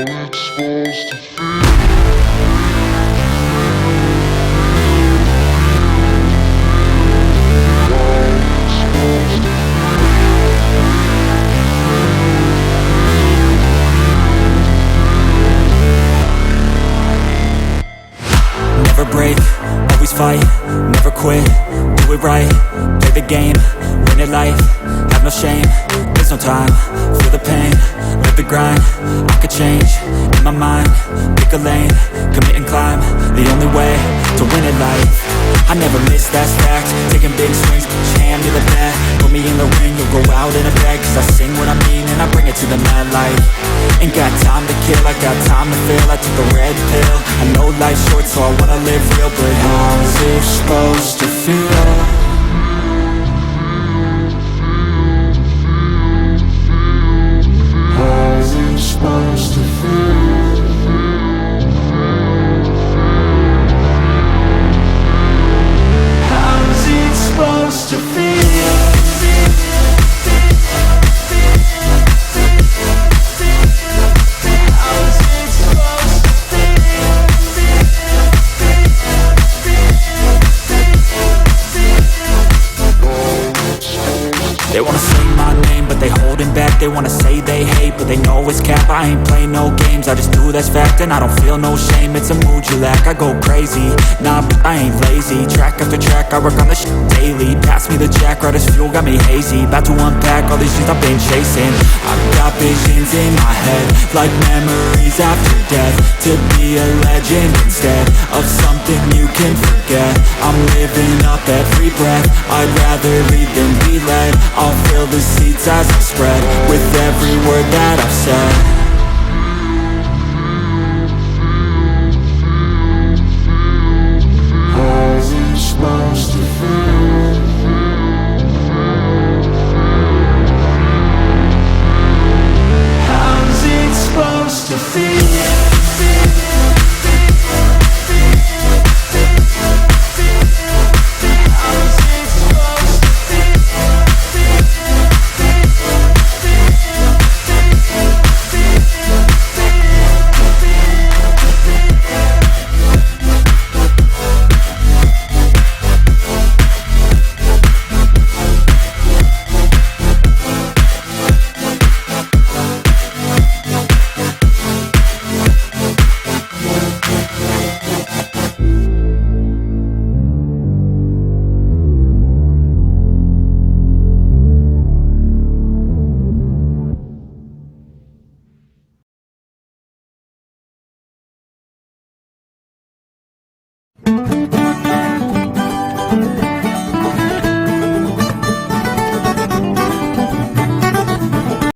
Never break, always fight, never quit, do it right, play the game, win it life, have no shame, there's no time, feel the pain, live the grind, I could change, in my mind, pick a lane, commit and climb, the only way to win it life. I never miss, that's fact, taking big swings, put your hand to the bat, put me in the ring, you'll go out in a bag, cause I sing what I mean and I bring it to the mad light. Ain't got time to kill, I got time to feel, I took a red pill, I know life's short so I wanna live real, but how's it supposed to feel? How's it supposed to feel? How's it supposed to feel? They wanna say my name, but they holding back. They wanna say they hate, but they know it's cap. I ain't play no games, I just do that's fact. And I don't feel no shame, it's a mood you lack. I go crazy, nah, but I ain't lazy. Track after track, I work on the shit daily. Pass me the jack, right as fuel, got me hazy. About to unpack all these things I've been chasing. I've got visions in my head, like memories after death. To be a legend instead of something you can forget. I'm living up every breath, I'd rather lead than be led. I'll fill the seats as I spread with every word that I've said.